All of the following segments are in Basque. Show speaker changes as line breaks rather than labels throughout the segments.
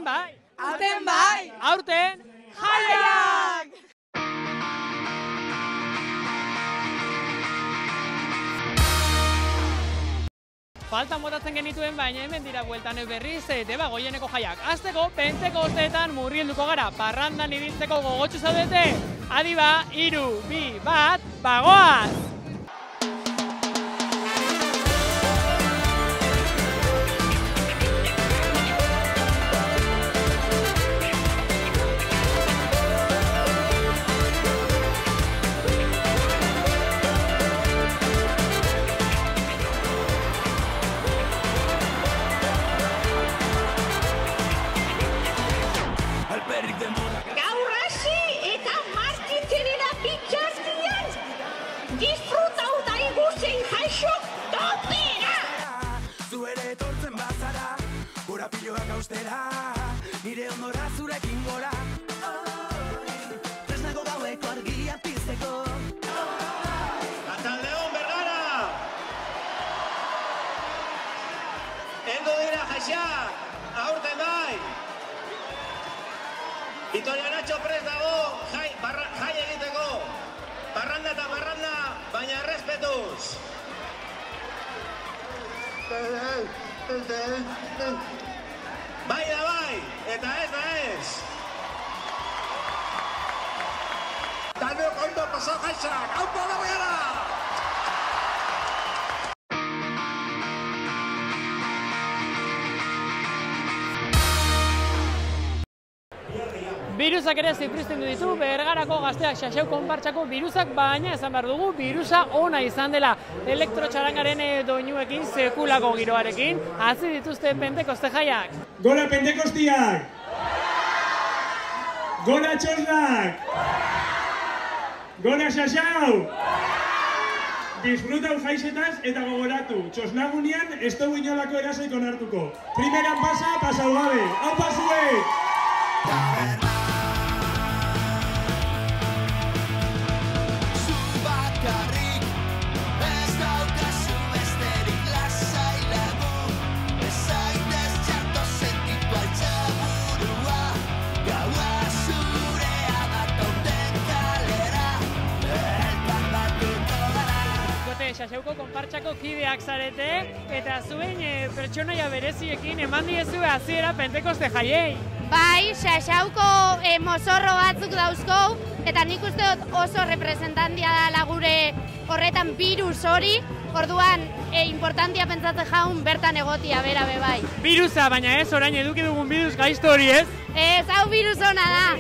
aurten bai!
Aurten bai!
Aurten, jaiak! Faltan botatzen genituen, baina hemen dira bueltan berriz, deba goieneko jaiak. Azteko, Pentekosteetan murgilduko gara, parrandan ibiltzeko gogotsu zaudete. Adi ba, 3, 2, 1, bagoaz!
Gaur hasi eta martitzerera pitxaztian, disfrutau daigu zein jaixok topera!
Zu ere etortzen bazara, gora piloak austera, nire ondora zurekin gora. Tresnago gaueko argia pizteko.
Arratsaldeon Bergara! Heldu dira jaixak, aurten bai! Vitoria Nacho prest dago, jai egiteko. Parranda eta parranda, baina errespetuz. Bai da bai, eta ez da ez. Danok ondo pasau jaixak, aupa da gara!
Birusak ere ziprizten ditu, Bergarako gazteak Xaxeu konpartsako birusak, baina esan behar dugu, birusa ona izan dela elektrotxarangaren doinuekin, sekulako giroarekin, hasi dituzte Pentekoste jaiak.
Gora Pentekostiak! Gora Txosnak! Gora Xaxau! Disfrutau jaisetaz eta gogoratu, Txosnagunean ez dugu inolako erasoik onartuko. Primeran pasau gabe, hau pasuek!
Xaxeuko konpartsako kideak zarete, eta zuen pertsonaia bereziekin eman diezu hasiera Pentekoste jaiei.
Bai, Xaxauko mozorro batzuk dauzkou, eta nik uste dut oso representantia dela gure horretan birus hori, orduan importantia pentsatzen jaun bertan egotia bera bai.
Birusa, baina ez, orain eduki dugun birus gaizto hori ez?
Ez, hau birus ona da.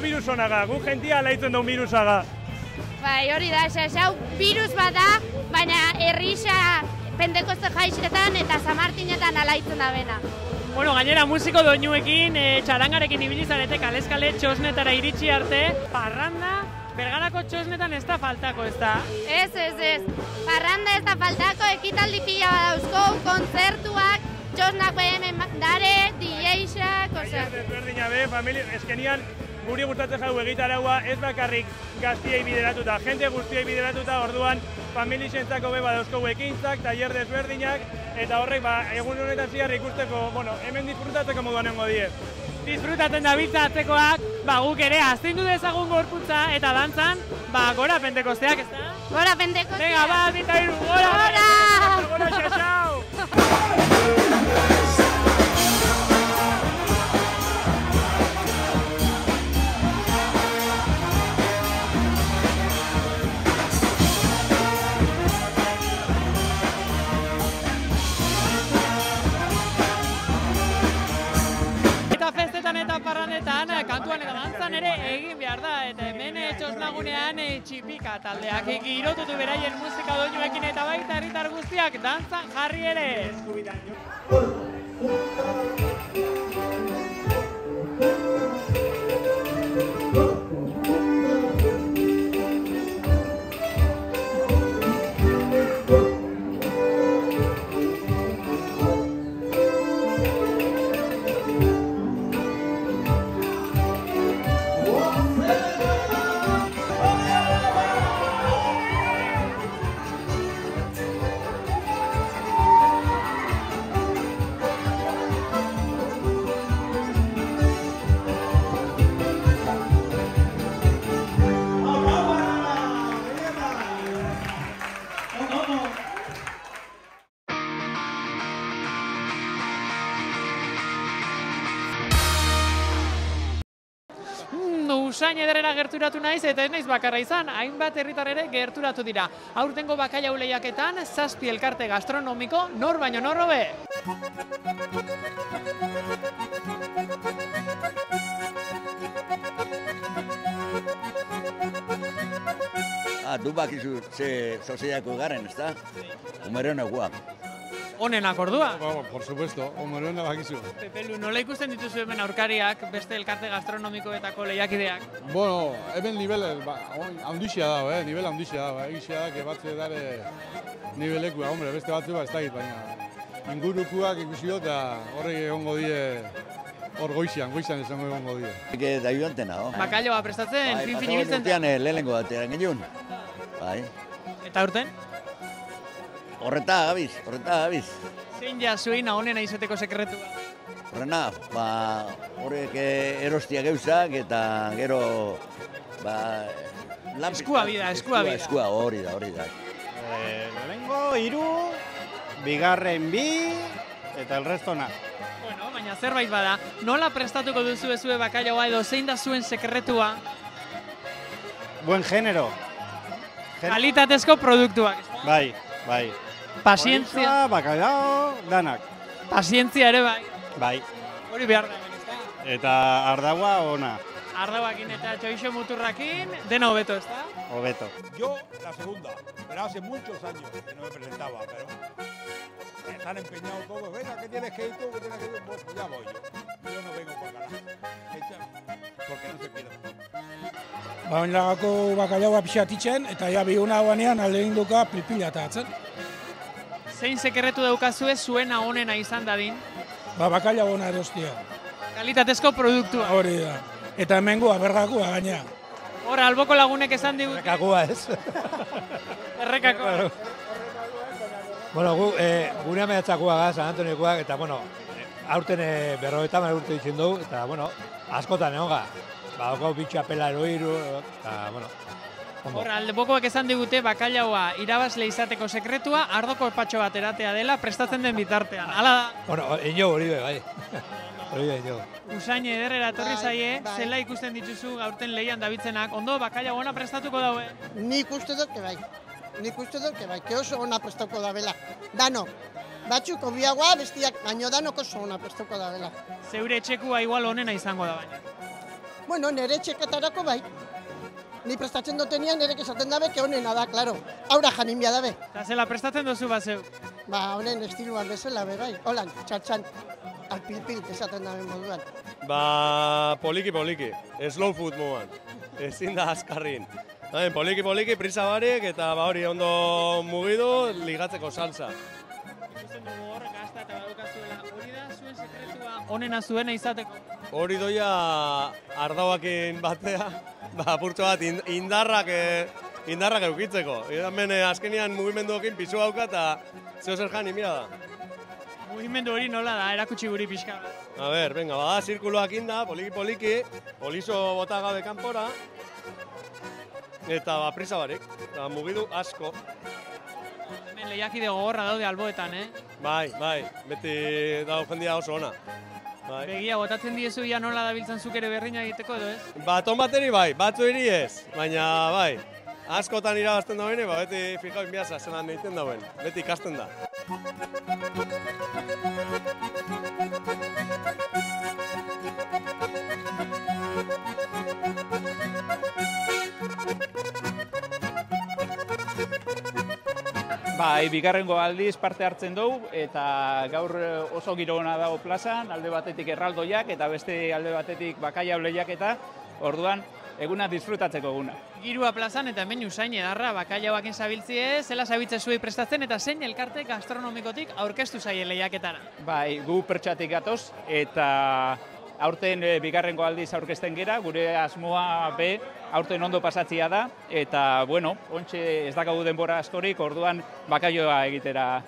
Birus onaga, gu jentia alaitzen duen birusaga.
Bai, hori da, Xaxau birus bat da, baina herrisa Pentekoste jaixetan eta San Martinetan alaitzen da bena.
Bueno, gainera musiko doinuekin, txarangarekin ibili zarete kaleskale Txosnetara iritsi arte, parranda, Bergarako Txosnetan ez da faltako, ez da?
Ez. Parranda ez da faltako, ekitaldi pila badauzko, kontzertuak, Txosnak behemen dare, DJ-ak, osea.
Berdina be, familia, eskenian, guri gustatzen jau egitaraua ez bakarrik gaztiei bideratuta, jente guztiei bideratuta, orduan familientzako be badauzkogu ekintzak, tailer desberdinak, eta horrek egun honetan ziar ikusteko, hemen disfrutatzeko moduan nengo die. Disfrutatzen da bitza guk ere astindu dezagun gorputza eta dantzan, gora Pentekosteak, ez da?
Gora Pentekosteak!
Venga, bat, eta hiru, gora! Gora, Xaxau! Eta parrandetan, kantuan eta dantzan ere egin behar da, eta hemen Txosnagunean txipika taldeak girotutu beraien musika doinuekin eta baita herritar guztiak dantzan jarri ere. Ondo, Usain Ederrera gerturatu naiz, eta ez naiz bakarra izan, hainbat herritar ere gerturatu dira. Aurtengo bakailau lehiaketan, 7 elkarte gastronomiko, nor baino nor hobe.
Du bakizu ze soziako garen, ez da? Umeronekoa.
Onenak ordua.
Por supuesto, umerona bakizu.
Pepelu, nola ikusten dituzu hemen aurkariak, beste elkarte gastronomikoetako lehiakideak?
Bueno, hemen nivel handixia dago, nivel handixia dago. Egizia da, batze dare nivelekua, hombre, beste batzu ez dakit, baina ingurukuak ikusi dut, eta horrek egongo die hor goizian esango egongo die.
Eke da joantena, ho?
Bakailoa prestatzen, fin ibiltzen da.
Urtean lehenengo batean genuen. Bai.
Eta aurten?
Horreta gabiz.
Zein ja zuena honena izateko sekretua?
Horrena, horrek erostia geuzak eta gero,
eskua bida.
Eskua, hori da.
Lehenengo, 3, bigarren 2, eta el resto na.
Bueno, baina zerbait bada, nola prestatuko duzu ezue bakailaoa edo zein da zuen sekretua?
Buen género.
Kalitatezko produktuak.
Bai.
Pazientzia.
Bakailao, danak.
Pazientzia ere bai.
Bai.
Hori behar da, ezta?
Eta ardaua ona.
Ardauakin eta txoixo muturrakin, dena hobeto, ezta?
Hobeto.
Yo la segunda, pero hace muchos años que no me presentaba, pero están empeñados todos. Venga, que tienes que ir tú, que tienes que ir. Pues ya voy yo. Yo no vengo por ganar. Porque no se pierde.
Bainlagako bakailaua pixatitzen, eta ja bihuna banean alde induka pilpila atatzen.
Zein sekretu daukazue zuena honena izan dadin?
Bakailaua ona erostia.
Kalitatezko produktua.
Hori da. Eta hemengoa bergakua gaina.
Hor, alboko lagunek esan digut.
Errekakua ez.
Errekakua.
Bueno, gure ameatzakua gaz, San Antoniokoak, eta bueno, aurten 50 urte ditzen dugu, eta bueno, askotan egonga. Badoko bitxapela eroiru, eta bueno.
Hor, albokoak esan digute bakailaua irabazle izateko sekretua, ardoko patxo bat eratea dela prestatzen den bitartean. Hala da?
Bueno, ino hori bai. Hori bai, ino.
Usain Ederrera etorri zaie, zela ikusten dituzu gaurten lehian dabitzenak, ondo bakailaua ona prestatuko daue?
Nik uste dut bai. Que oso ona prestatuko dabela. Dano. Batzuk obiagoa, bestiak, baino danok oso ona prestatuko dabela.
Zeure etxekua igual onena izango da baina.
Bueno, nire etxeketarako bai. Ni prestatzen dutenean nirek esaten dabe, que honena da, klaro. Aura janin bia dabe.
Eta zela prestatzen duzu bat zeu?
Honen estiluan bezala, bai. Holan, txatxan, alpilpil esaten dabe moduan.
Poliki, slow food moduan. Ezin da azkarrin. Poliki, prisa barik, eta hori ondo mugidu, ligatzeko salsa.
Ikusten dugu hor, gazta eta badukazuela. Hori da zuen sekretua onena zuena izateko?
Hori doia ardauakin batea, apurtxo bat indarrak eukitzeko. Hemen azkenian mugimenduokin pisu hauka eta zeo zer jani, mira da.
Mugimendu hori nola da, erakutsi guri pixka bat.
A ber, venga, bada, zirkuloak inda, poliki, polizo bota gabe kanpora, eta prisa barik, eta mugidu asko.
Hemen lehiakide gogorra daude alboetan,
Bai, beti dago jendia oso ona.
Begia, botatzen diezu ia nola dabiltzen zuk ere berrina egiteko edo ez?
Baton bateri bai, batzu iri ez, baina bai. Askotan irabazten dauen, beti fijau inbiaza zelan egiten dauen, beti ikasten da.
Bigarrengo aldiz parte hartzen dugu, eta gaur oso giro ona dago plazan, alde batetik erraldoiak eta beste alde batetik bakailau lehiaketa, orduan eguna disfrutatzeko eguna.
Girua plazan eta hemen Usain Ederra bakaiauakin zabiltzie, zela zabiltze zuei prestatzen eta zein elkarte gastronomikotik aurkeztu zaie lehiaketara?
Gu pertsatik gatoz eta aurten bigarrengo aldiz aurkezten gera, gure asmoa aurten ondo pasatzia da, eta, bueno, ontxe ez dakagu denbora askorik, orduan bakaioa egitera.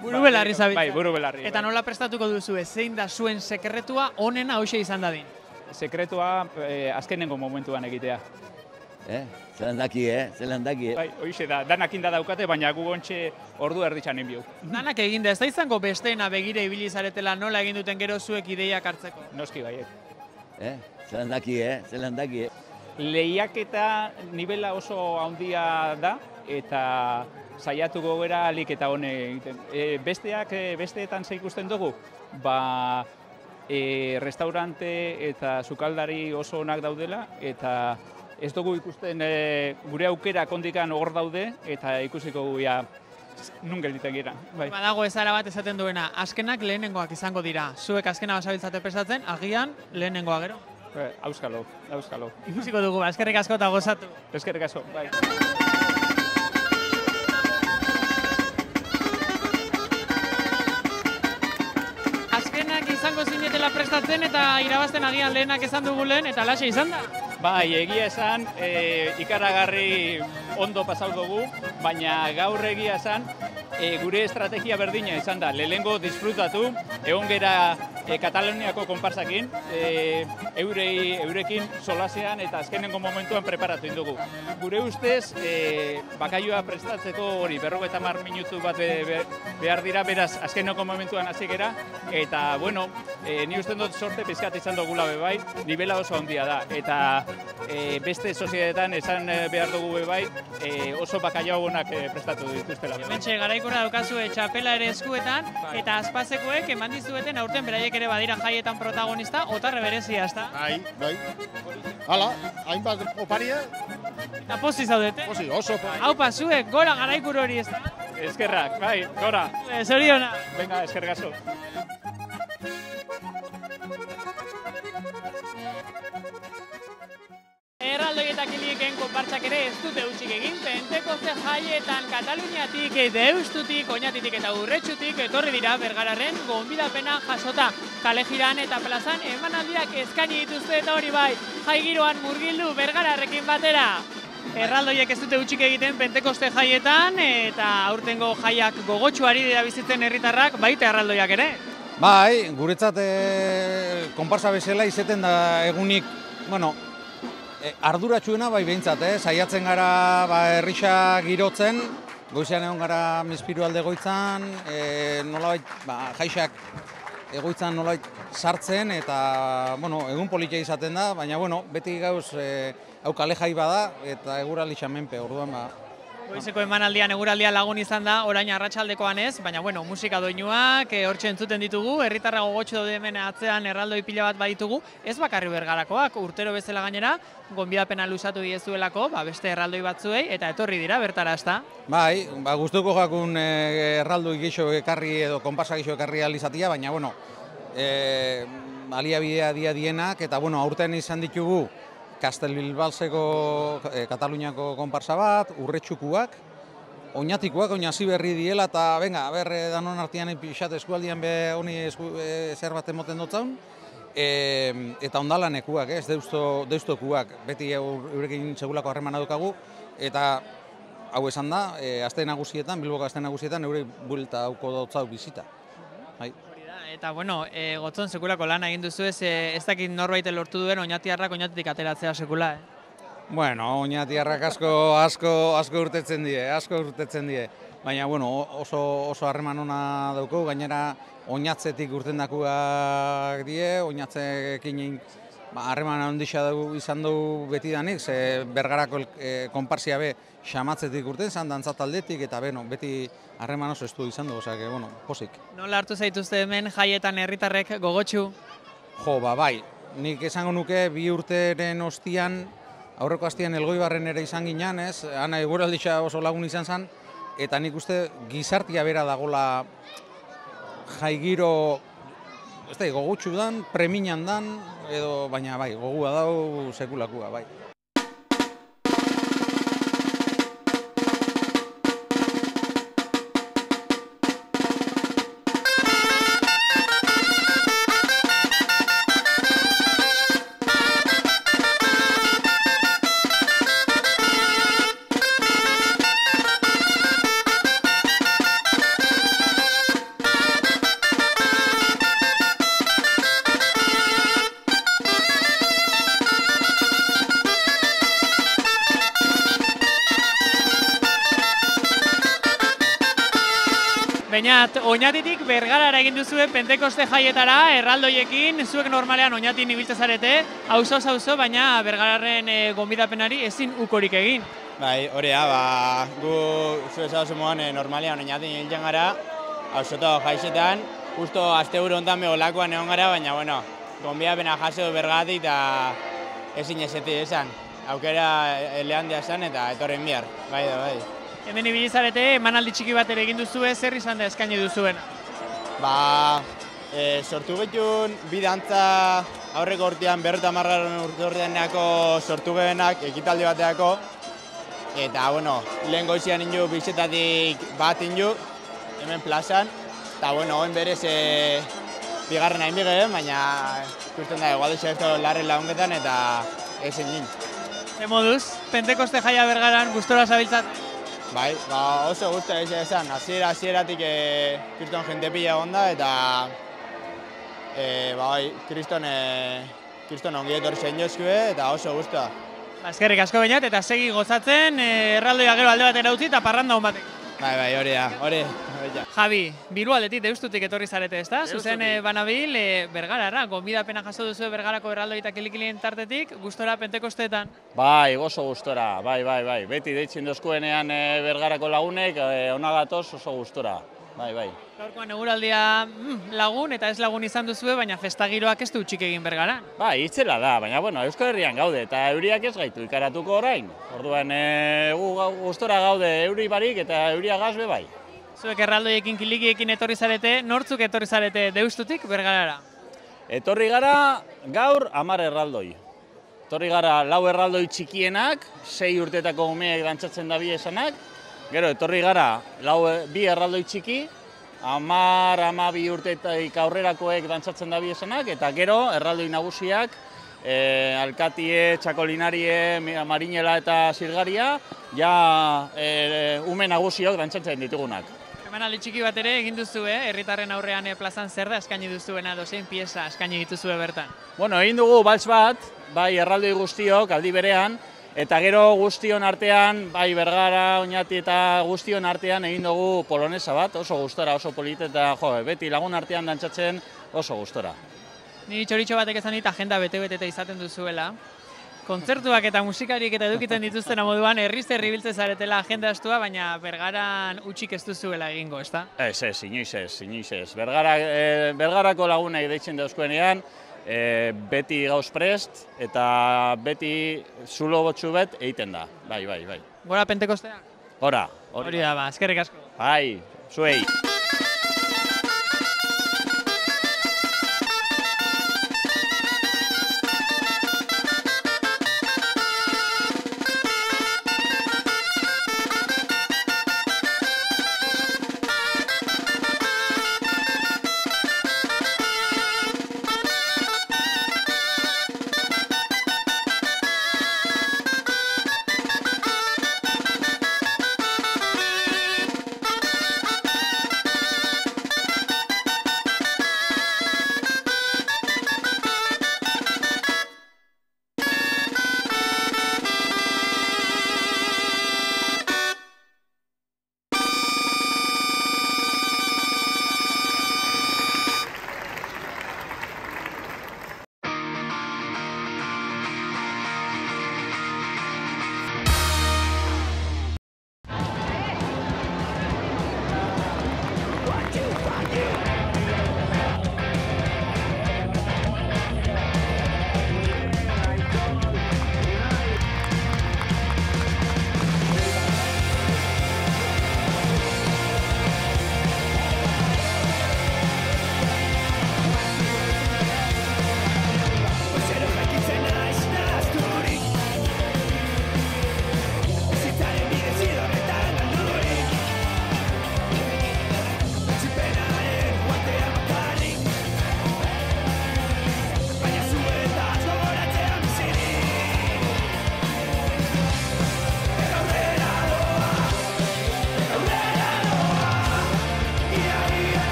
Buru belarri zabiltza.
Bai, buru belarri.
Eta nola prestatuko duzu, zein da zuen sekretua onena hoxe izan dadin?
Sekretua azkenengo momentuan egitea.
Zelan daki.
Bai, hoxe da, danak inda daukate, baina gu ontxe ordu erditxan inbiu.
Danak eginda, ez da izango besteena begire ibili zaretela nola egin duten gero zuek ideiak hartzeko?
Noski baiet.
Zelan daki.
Lehiaketa nivela oso handia da, eta saiatuko gara alik eta hone egiten. Besteetan ze ikusten dugu, restaurante eta sukaldari oso onak daudela, eta ez dugu ikusten gure aukera kondikan hor daude, eta ikusiko guia nun gelditzen gira.
Badago ezara bat esaten duena, azkenak lehenengoak izango dira. Zuek azkena basabiltzate prestatzen, agian lehenengoa gero.
Auskalo.
Ikusiko dugu, eskerrik asko eta gozatu.
Eskerrik asko, bai.
Azkenak izango zinetela prestatzen eta irabazten agian lehenak esan dugu lehen eta laxe izan da.
Bai, egia esan, ikaragarri ondo pasau dugu, baina gaur egia esan, gure estrategia berdina izan da. Lehenengo disfrutatu, egon gera Kataluniako konparsakin, eurekin solasean eta azkenengo momentuan preparatu dugu. Gure ustez, bakaioa prestatzeko hori 50 minutu bat behar dira, beraz azkenengo momentuan hasi gera, eta bueno, ni uste dut sorte pizkat izan dugula bebai, nivela oso handia da, eta beste sozietetan esan behar dugu bebai, oso bakaioa honak prestatu dituztela.
Hementxe garaikora daukazu txapela ere eskuetan, eta azpazekoek eman dizueten aurten beraiek ere badira jaietan protagonista, otarre berezia, ezta?
Bai. Hala, hainbat oparia.
Eta pozi zaudete?
Pozi, oso.
Haupa, zuek, gora garaikur hori, ezta?
Eskerrak, bai, gora.
Zoriona.
Venga, eskerrik asko.
Erraldoi eta kilieken konpartsak ere ez dute hutsik egin, Pentekoste jaietan Kataluniatik, Deustutik, Oñatitik eta Urretxutik etorri dira Bergararen gonbidapena jasota. Kale jiran eta plazan emanaldiak eskaini dituzte eta hori bai, jai giroan murgildu Bergararrekin batera. Erraldoiek ez dute hutsik egiten Pentekoste jaietan eta aurtengo jaiak gogotsuari dira bizitzen herritarrak, baita erraldoiak ere.
Bai, guretzat konparsa bezala izeten da egunik, bueno, arduratsuena bai behintzat, saiatzen gara herrisa girotzen, goizean egon gara Mezpiru alde goitzan, nolabait jaixak egoitzan nolabait sartzen eta egun politia izaten da, baina beti gauz hau kale jai bada eta eguraldi menpe, orduan
Goizeko emanaldian eguraldia lagun izan da, orain arratsaldekoan ez, baina musika doinuak hortxe entzuten ditugu, herritarra gogotsu daude hemen atzean erraldoi pila bat baditugu, ez bakarri Bergarakoak, urtero bezala gainera, gonbidapena luzatu diezuelako, beste erraldoi batzuei, eta etorri dira bertara, ezta?
Bai, gustuko jakun erraldoi geixo ekarri edo konparsa geixo ekarri alizatia, baina aliabidea dienak, eta aurten izan ditugu, Kastelbilbalseko Kataluniako konparsa bat, Urretxukuak, Oñatikoak, Oñazi berri diela, eta danon artian pixat eskualdian honi zer bat emoten dutzaun, eta ondalanekuak, deustokuak, beti eurekin segulako harremana dukagu, eta hau esan da, aste nagusietan, Bilboko aste nagusietan, eure bulta hauko dutzau bizita.
Eta, gotzon sekulako lan egin duzu ez dakit norbait lortu duen Oñatiarrak Oñatitik ateratzea sekula,
Oñatiarrak asko urtetzen die, baina, oso harreman ona dauko, gainera Oñatzetik urtendakuak die, Oñatzekin harreman ondisa izan du betidanik, Bergarako konparsia be xamatzetik urten zan, dantzataldetik, eta beti harreman oso estu izan du, posik.
Nola hartu zaituzte hemen jaietan herritarrek gogotsu?
Bai, nik esango nuke 2 urteren ostian, aurreko astian Elgoibarren ere izan ginean, ana eguralditza oso lagun izan zen, eta nik uste gizartia bera dagola jaigiro, gogotsu dan, preminan dan, baina gogua dau sekulakua, bai.
Beñat, Oñatitik Bergarara egin duzue Pentekoste jaietara, erraldoiekin, zuek normalean Oñatin ibiltzen zarete, auzo, baina Bergararen gonbidapenari ezin ukorik egin.
Bai, hori da, gu zu ezagutzen moan normalean Oñatin hiltzen gara, auzoto jaixetan, justo asteburu hontan begolakoan egon gara, baina, bueno, gonbidapena jaso Bergatik eta ezin ezetik esan. Aukera elehandia esan eta etorren bihar, bai da, bai.
Hemen ibili zarete, emanaldi txiki bat ere egin duzue, zer izan da eskaini duzuen?
Sortu getxun, bi dantza aurreko urtean, 50 urteaneako sortu gehenak, ekitaldi bateako. Eta, bueno, lehen goizian indu, bizetatik bat indu, hemen plazan. Eta, bueno, hoen berez, bigarren hain bigeen, baina ikusten da, igual ez da larren lagungetan eta ezin gin.
Ze moduz, Pentekoste jaia Bergaran gustora zabiltzat?
Bai, oso guztua esan, hasieratik kriston jente pila onda eta kriston ongi etorri zen jozkue eta oso guztua.
Eskerrik asko Beñat eta segi gozatzen, erraldoia gero alde batera utzi eta parranda hon batek.
Bai, hori da, hori.
Javi, Birualdetik Deustutik etorri zarete, ezta? Zuzen banabil, Bergarara, gonbidapena jaso duzu Bergarako erraldoi eta kilikilien tartetik, gustora Pentekosteetan?
Bai, oso gustora, bai. Beti deitzen dozkuenean Bergarako lagunek, ona gatoz oso gustora, bai.
Gaurkoan eguraldia lagun eta ez lagun izan duzue, baina festagiroak ez du utzik egin Bergaran.
Bai, itzela da, baina bueno, Euskal Herrian gaude eta euriak ez gaitu ikaratuko orain. Orduan, gustora gaude euri barik eta euria gazbe bai.
Zuek erraldoiekin kilikiekin etorri zarete, nortzuk etorri zarete Deustutik Bergarara?
Etorri gara gaur 10 erraldoi. Etorri gara 4 erraldoi txikienak, 6 urtetako umeek dantzatzen da bi esanak. Gero, etorri gara 2 erraldoi txiki, 10-12 urtetik aurrerakoek dantzatzen da bi esanak, eta gero, erraldoi nagusiak, Alkatie, Txakolinarie, Marinela eta Zirgaria, ja ume nagusiok dantzatzen ditugunak.
Emanaldi txiki bat ere egin duzue, herritarren aurrean plazan zer da eskaini duzuena, dozein pieza eskaini dituzue bertan?
Bueno, egin dugu baltz bat, bai erraldoi guztiok aldi berean, eta gero guztion artean, bai Bergara, Oñati eta guztion artean egin dugu polonesa bat, oso gustora, oso polit eta beti lagun artean dantzatzen oso gustora.
Ni txoritxo batek esan dit agenda bete-beteta izaten duzuela. Kontzertuak eta musikarik eta edukiten dituzten moduan herriz-herri biltzen zaretela agenda astua, baina Bergaran utzik ez duzuela egingo, ezta?
Ez, inoiz ez. Bergarako lagunek deitzen dauzkuenean, beti gauz prest eta beti zulo botxu bet egiten da. Bai.
Gora Pentekosteak?
Gora.
Hori da, eskerrik asko.
Bai, zuei.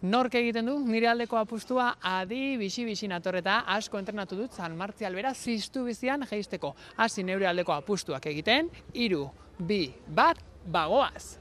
Nork egiten du, nire aldeko apustua adi bixi natorreta asko entrenatu dut San Martzial bera ziztu bizian jeisteko. Hasi neure aldeko apustuak egiten, 3, 2, 1, bagoaz!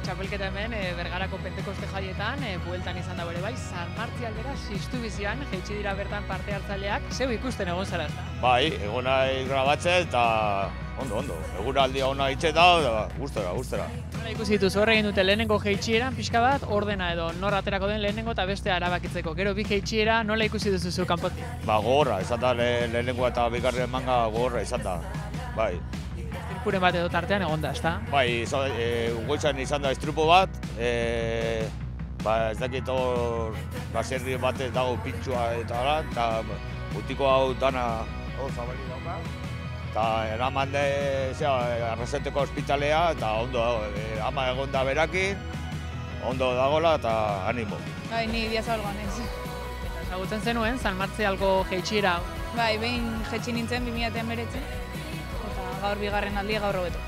Txapelketa hemen Bergarako Pentekoste jaietan, bueltan izan da bere bai, San Martzial bera ziztu bizian, jeitsi dira bertan parte hartzaileak, zeu ikusten egon zara ezta?
Bai, eguna grabatzen eta ondo, eguraldia ona itxeta, gustera.
Nola ikusi dituzu, hor egin dute lehenengo jeitsieran, pixka bat, ordena edo nor aterako den lehenengo eta bestea erabakitzeko. Gero bi jeitsiera, nola ikusi duzu kanpotik?
Gogorra, izan da lehenengoa eta bigarren manga gogorra izan da, bai.
Zirpuren bat edo tartean egon da, ezta?
Bai, goitzan izan da istrupo bat, ez dakit hor baserri bat dago pintxua eta hala, eta utiko hau dana hor zabali dauka. Eta eraman de Arraseteko ospitalea, eta ondo ama egon da berakin, ondo dagoela eta animo.
Bai, ni Diazabal naiz.
Eta ezagutzen zenuen, San Martzialko jeitsiera?
Bai, behin jeitsi nintzen 2019. Gaur bigarren aldia gaur hobeto.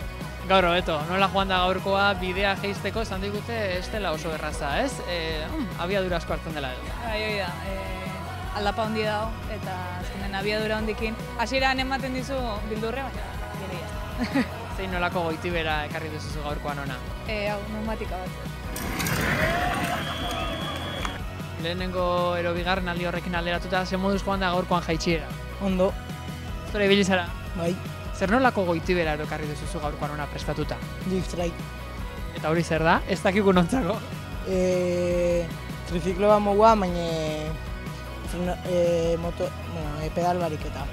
Gaur hobeto, nola joan da gaurkoa bidea jeisteko, esan digute ez dela oso erraza, ez? Abiadura asko hartzen dela edo.
Bai, hori da, aldapa hondi dago, eta azkenen abiadura hondikin. Hasieran ematen dizu bildurre, baina gero jazta.
Zein nolako goitibera ekarri duzuzu gaurkoan ona?
Hau, pneumatika bat.
lehenengo ero bigarren aldi horrekin alderatuta, ze moduz joan da gaurkoan jaitsierara?
Ondo.
Zure ibili zara?
Bai.
Zer nolako goitibera erokarri duzu gaurkoan ona prestatuta?
Drift-trike.
Eta hori zer da? Ez dakigu nontzako?
Triciklo bat mogua, baina pedal bariketa.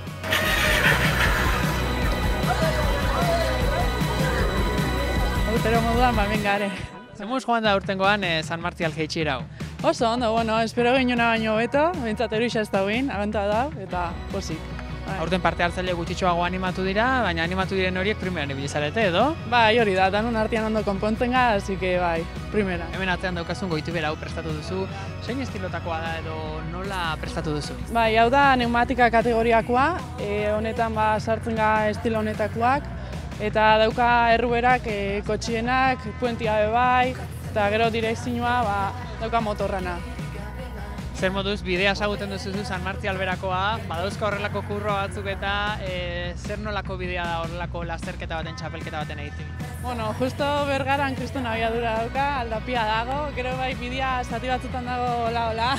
Urtero moduan, hemen gare. Zemuz joan da urtengoan San Martial jaitsira hau?
Oso ondo, bueno, espero gehiuna baino beto, bintzat eruxa ez dauin, abenta da, eta posik.
Aurten parte hartzaile gutxitxoago animatu dira, baina animatu diren horiek primeran ibili zarete, edo?
Bai, hori da, danun artean ondo konponten ga, así que bai, primera.
Hemen atzean daukazun goitibera hau prestatu duzu, zein estilotakoa da edo nola prestatu duzu?
Bai, hau da pneumatika kategoriakoa, honetan sartzen ga estilo honetakoak, eta dauka erruberak kotxienak, puentia bai, eta gero direkzioa dauka motorrana.
Zer moduz, bidea saguten duzu San Martial berakoa, badauzka horrelako kurro batzuk eta zer nolako bidea da horrelako lasterketa baten, txapelketa baten egiten?
Bueno, justo Bergaran kriston abiadura dauka, aldapia dago, gero bai bidea zati batzutan dago hola.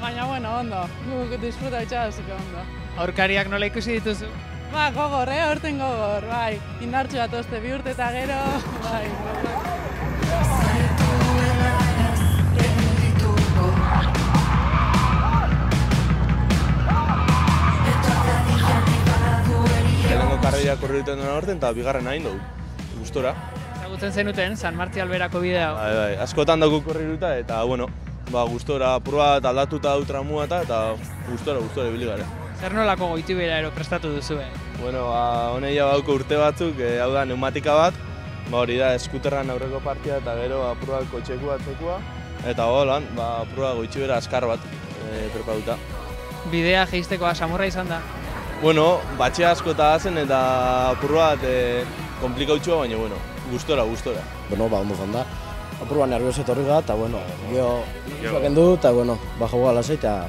Baina, bueno, ondo, guk disfruta itxabaziko ondo.
Aurkariak nola ikusi dituzu?
Ba, gogor, aurten gogor, bai, indartxu bat oste, 2 urte eta gero, bai,
Lehenengo karreira korriten duen aurten eta bigarren hain dugu, gustora.
Ezagutzen zenuten San Martial berako bidea?
Bai, askotan dugu korriruta eta, bueno, gustora, apurua bat aldatuta dut tramua eta gustora ibili gare.
Zer nolako goitibera ero prestatu duzu?
Bueno, honei bauko urte batzuk, hau da pneumatika bat, hori da eskuterran aurreko partia eta gero apurua kotxekua atzekua, eta holan, apurua goitibera askar bat prepauta.
Bidea jeisteko samurra izan da?
Bueno, batxe asko eta zen eta apurua bat komplikautsua, baina, bueno, gustora.
Bueno, ondo zan da. Apurua nervioso etorri gara, eta, bueno, gio kendu, eta, bueno, joa lasai, eta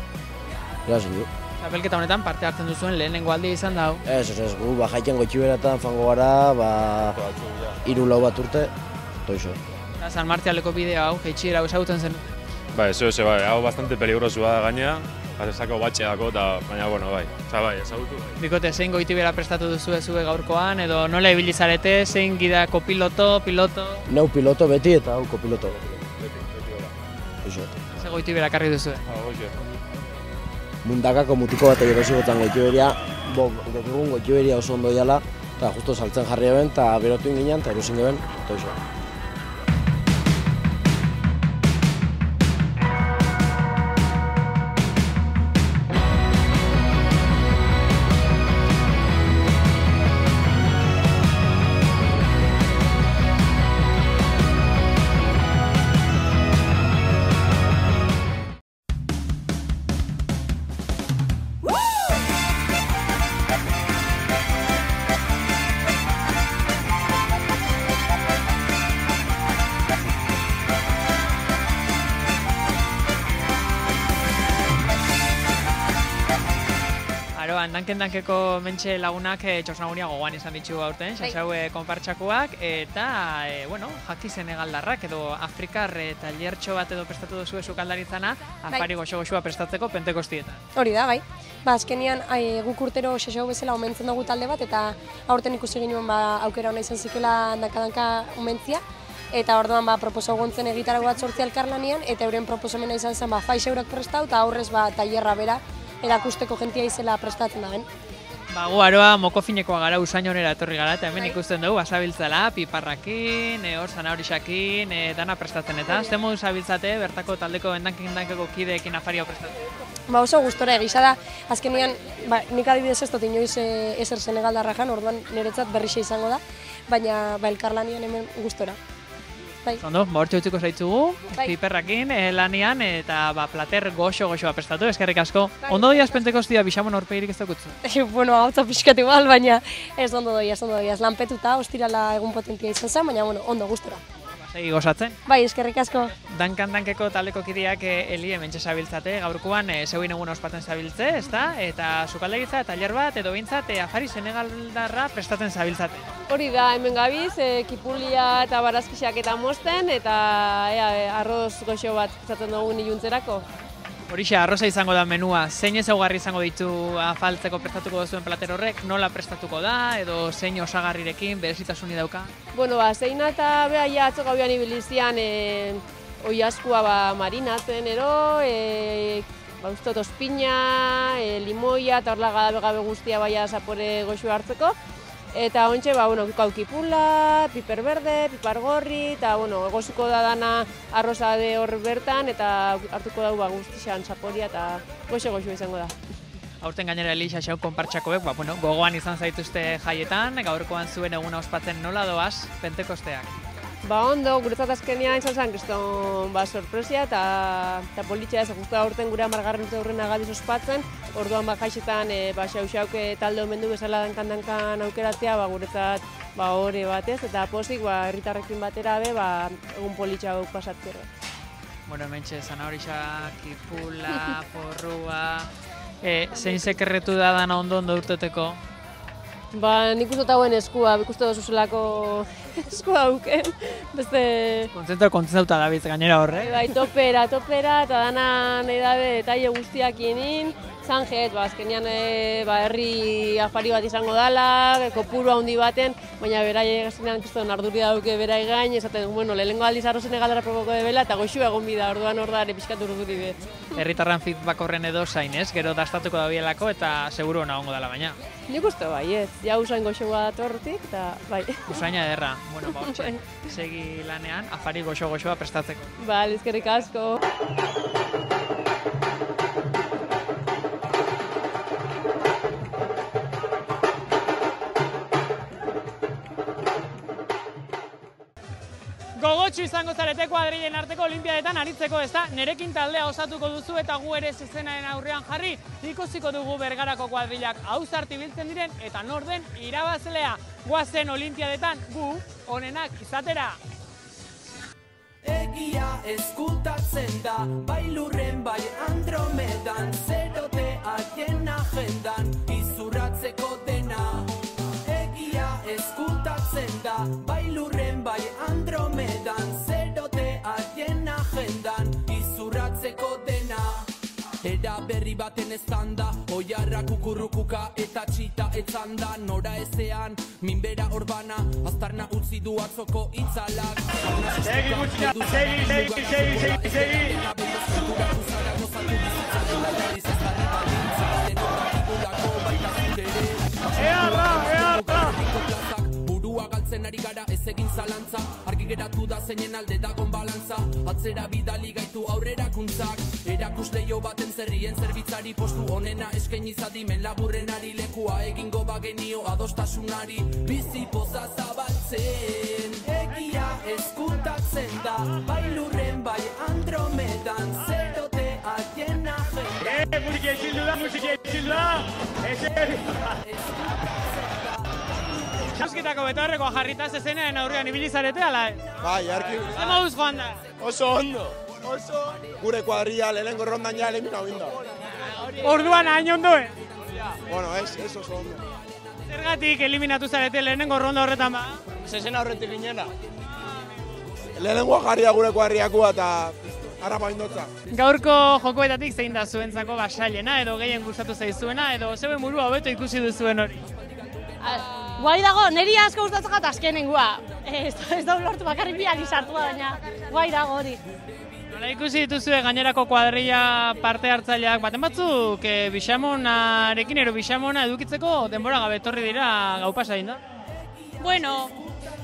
grazin du.
Txapelketa honetan parte hartzen duzuen lehenengo aldia izan da hau?
Ez, gu jaiten goitxiberatan fango gara, 3-4 bat urte, toixo.
San Martialeko bidea hau, jaitsira hau ezagutzen zen?
Bai, hau bastante peligrosua da gainea, jasako batxeako, baina, bueno, bai, ezagutu.
Bikote, zein goitibera prestatu duzu zue gaurkoan, edo nola ibili zarete, zein gidako piloto?
Neu piloto beti eta hau kopiloto beti.
Ze goitibera karri duzu?
Mundakako mutiko bat egirosi gotan goitiberia, dekigun goitiberia oso ondo jala, eta justo saltzen jarri eben, eta berotu inginan, eta erosin geben, eta iso.
Dankeko mentxe lagunak txosnagunia gogoan izan ditugu aurten, Sasaue konpartxakoak, eta, bueno, jaki senegaldarrak edo Afrikar tailertxo bat edo prestatu duzu sukaldaritzana, afari goxo-goxoa prestatzeko pentekostietan.
Hori da, bai. Azkenian guk urtero Sasau bezala omentzen dugu talde bat, eta aurten ikusi ginen aukera hona izan zikela danka omentzia, eta orduan proposo gontzen egitarago bat sortzea elkarlanian, eta euren proposomena izan zen 5 eurok prestatu, eta aurrez tailerra bera, erakusteko jentia izela prestatzen da ben.
Gu aroa mokofinekoa gara usain honera etorri gara, eta hemen ikusten dugu basabiltzala, piparrakin, hor zanahorixakin, dana prestatzen eta. Zer modu zabiltzate bertako taldeko dankeko kideekin afari hau prestatzen?
Oso gustora egisa da, azkenean nik adibidez ez dut inoiz ezer senegaldarra jan, orduan niretzat berrixe izango da, baina elkarlanian hemen gustora.
Ondo, hortxe utziko zaitzugu, piperrakin, lanian, eta plater goxo-goxoa prestatu, eskerrik asko. Ondo doiaz pentekostia, bixamon horpeirik ez dakutzu?
Bueno, hau pixkatu bal, baina ez ondo doiaz. Lanpetuta, ostirala egun potentia izan zen, baina ondo gustora.
Segi gozatzen?
Bai, eskerrik asko.
Dankeko taldeko kideak Eli hementxe zabiltzate, gaurkoan zeuin egun ospatzen zabiltze, ezta? Eta sukaldaritza, tailer bat, edo bintzat, afari senegaldarra prestatzen zabiltzate.
Hori da, hemen gabiz, kipulia eta barazkixak eta mosten, eta arroz goxo bat prestatzen dugun iluntzerako.
Horixe, arroza izango da menua. Zein ezaugarri izango ditu afaltzeko prestatuko duzuen plater horrek? Nola prestatuko da, edo zein osagarrirekin, berezitasuni dauka?
Bueno, zeina eta beha atzo gauean ibilizian oiaskua marinatzen ero, ustot ospina, limoia eta horla gabe guztia baia zapore goxu hartzeko. Eta ontxe, kipula, piper berde, pipar gorri, eta egosiko da dana arroza de hor bertan, eta hartuko dau guztixan zaporia eta goxo izango da.
Aurten gainera Elisa xau konpartxakoek, gogoan izan zaituzte jaietan, gaurkoan zuen eguna ospatzen nola doaz, Pentekosteak?
Ondo, guretzat azkenean izan zen kriston sorpresia eta politxea ez, justu aurten gure 10. urte aurrena gabiz ospatzen, orduan jaixetan xauke talde omen du bezala dankan aukeratzea, guretzat hori batez, eta pozik herritarrekin batera egun politxea guk pasatzera.
Hementxe, zanahorixa, kipula, porrua, zein sekerretu da dana ondo urteteko?
Nik uste hauen eskua, ikuste dozuzelako eskua auken.
Kontzentauta dabiz gainera horre?
Topera, eta dana nahi dabe detaile guztiak inin. Zanjet, azkenean herri afari bat izango dela, kopuru handi baten, baina berai gazenean arduri dauke berai gain, esaten, lehenengo aldiz arrozen egaldera proboko debela, eta goxua egon bida, orduan hor da ere pixkat urduri be.
Herritarran feedback horren edo zain ez, gero dastatuko dabielako eta seguru hona hongo dela baina.
Nik uste ez, ja usain goxoa datorretik, eta bai.
Usaina derra, hortxe, segi lanean, afari goxoa prestatzeko.
Eskerrik asko.
Gogotsu izango zarete kuadrilen arteko olimpiadetan aritzeko, ez da, nerekin taldea osatuko duzu eta gu ere zezenaren aurrean jarri, ikusiko dugu Bergarako kuadrilak hauzarti biltzen diren eta norden irabazlea. Guazen olimpiadetan gu onenak izatera.
Egia eskutatzen da, bai lurren bai Andromedan, zerote haien agendan, izurratzeko dena. Egia eskutatzen da, bai lurren bai Andromedan, zerote haien agendan, izurratzeko dena. Era berri baten eztanda, oiarra kukurrukuka eta txita etzanda, nora ezean, minbera orbana, aztarna utzi du atzoko itzalak. Segi gutxina, segi. Burua galtzen ari gara ez egin zalantza, argi geratu da zeinen alde dagon balantza, atzera bidali gaitu aurrerakuntzak, erakusleio baten zerrien zerbitzari postu onena eskaini zadimen laburrenari lekua egingo bagenio adostasunari, bizi poza zabaltzen. Egia eskutatzen da, bai lurren bai Andromedan, zerote haien agenda.
Musiki ezildu da, Euskitako betorrekoa jarrita zezenaren aurrean ibilizarete, ala?
Bai, arki.
Zer moduz joan da?
Oso ondo. Gure kuadrilla lehenengo rondan ja elimina binda.
Orduan hain ondo,
Bueno, ez oso ondo.
Zergatik eliminatu zarete lehenengo ronda horretan ba?
Zezena horretik ginena. Lehenengoa jarria gure kuadriakua eta harrapa bindotza.
Gaurko jokoetatik zein da zuentzako basailena, edo gehien gustatu zaizuena, edo zeuen burua hobeto ikusi duzuen hori?
Guai dago, niri asko gustatzen jat azkenengoa. Ez da lortu bakarrik bi aldiz hartu da, baina guai dago hori.
Nola ikusi dituzue gainerako kuadrilla parte hartzaileak, baten batzuk bixamonarekin ero bixamona edukitzeko denbora gabe etorri dira gau pasa egin da?
Bueno,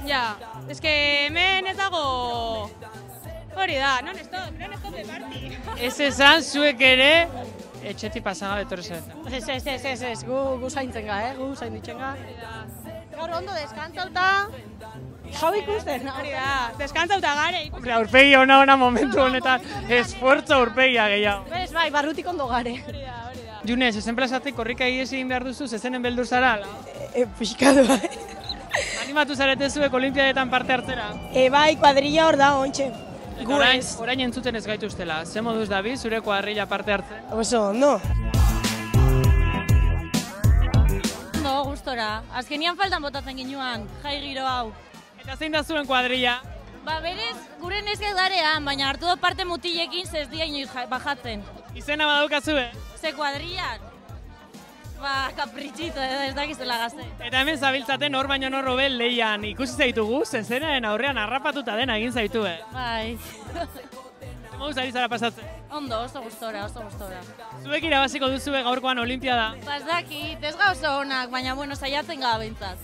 ja, eske hemen ez dago hori da, non stop de party.
Ez esan zuek ere etxetik pasagabe etorri zareten.
Ez, gu zaintzen ga, gu zainditzen ga. Gaur ondo deskantzauta, jau ikusten.
Hori da, deskantzauta gare.
Aurpegi ona momentu honetan, esfuerzo aurpegia gehiago.
Bez, bai, barrutik ondo gare.
June, zezen plazatik korrika egin behar duzu, zezenen beldur zara?
Pixkatu, bai.
Animatu zarete zuek olimpiadetan parte hartzera?
Bai, kuadrilla hor da, ontxe.
Orain entzuten ez gaituztela, ze moduz dabi zure kuadrilla parte hartzen?
Oso, ondo.
Ondo, gustora. Azkenian faltan botatzen ginuan, jai giro hau.
Eta zein da zuen kuadrilla?
Ba, berez, gure neskak darean, baina hartu dut parte mutilekin ez dia inoiz bajatzen.
Izena badaukazue?
Ze kuadrillan. Ba, kapritxito, ez dakizela gazte.
Eta hemen zabiltzaten hor baino nor hobe leian ikusi zaitugu, zezenaren aurrean harrapatuta dena egin zaitu,
Bai.
Mauz ari zara pasatzen?
Ondo, oso gustora, oso gustora.
Zuek irabaziko duzue gaurkoan olimpiada?
Ba, ez dakit, ez gauza honak, baina, bueno, saiatzen gara behintzat.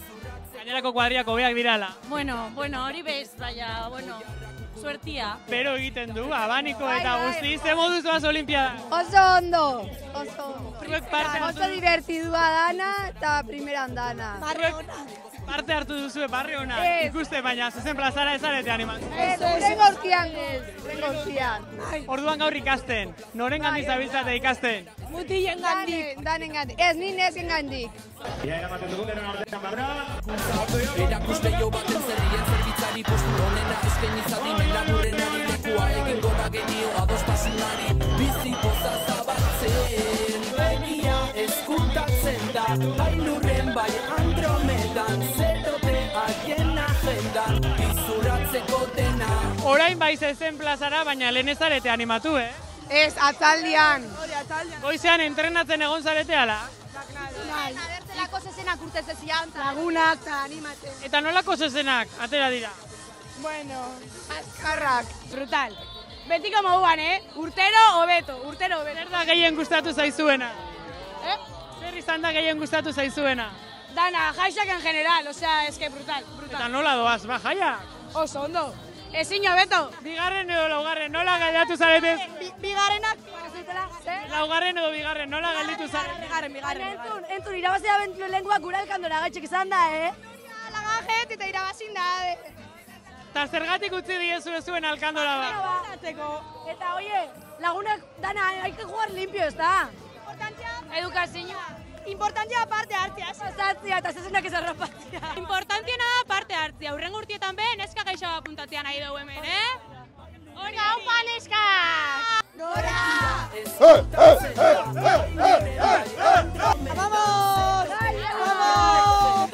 Gainerako kuadriak hobeak dirala?
Bueno, hori bez, baina, bueno, suertia.
Pero egiten du, abaniko eta guzti, ze moduz doaz olimpiada?
Oso ondo, oso.
Oso
divertidua dana eta primeran dana.
Parte hartu duzue barri hona, ikuste, baina zezen plazara ezarete animatzen.
Urrengortian.
Orduan gaur ikasten, noren gandik zabiltzate ikasten?
Mutilen gandik. Danen gandik, ez ni nesken gandik.
Erakusleio baten zerrien zerbitzari postu honena eskaini zadimen laburrenari lekua egin gora genio adostasunari bizi poza zabaltzen begia eskuntatzen da bai lurren bai Andromedan zerote haien agendan izurratzeko dena.
Orain bai zezen plazara, baina lehen ez zarete animatu,
Ez, atzaldian.
Goizean entrenatzen egon zarete ala?
Lako zezenak urtez ezian, lagunak eta animatzen.
Eta nolako zezenak, atera dira?
Bueno, azkarrak. Brutal. Betiko moduan, urtero hobeto.
Zer da gehien gustatu zaizuena? Zer izan da gehien gustatu zaizuena?
Dana, jaixak en general, osea, eske brutal.
Eta nola doaz, ba, jaia?
Oso ondo. Ezin hobeto.
Bigarren edo laugarren, nola galdatu zaretez?
Bigarrenak.
Laugarren edo bigarren, nola galditu zaretez?
Bigarren. Entzun, irabazia bentu lenguak gura elkandora gaitxek izan da, Lagajet eta irabazin da,
Eta zergatik utzi diezu zuen alkandora ba?
Eta, oie, lagunek dana, hay que jugar limpio, ez da? Edukazioa. Importantzia parte hartzia. Pasatzia eta zezenak ez arrapatzia.
Importantiena da parte hartzia. Hurrengo urtietan be, neska gaixo apuntatzea nahi dugu hemen, Hori, haupa neska!
Gora!
Vamos! Vamos!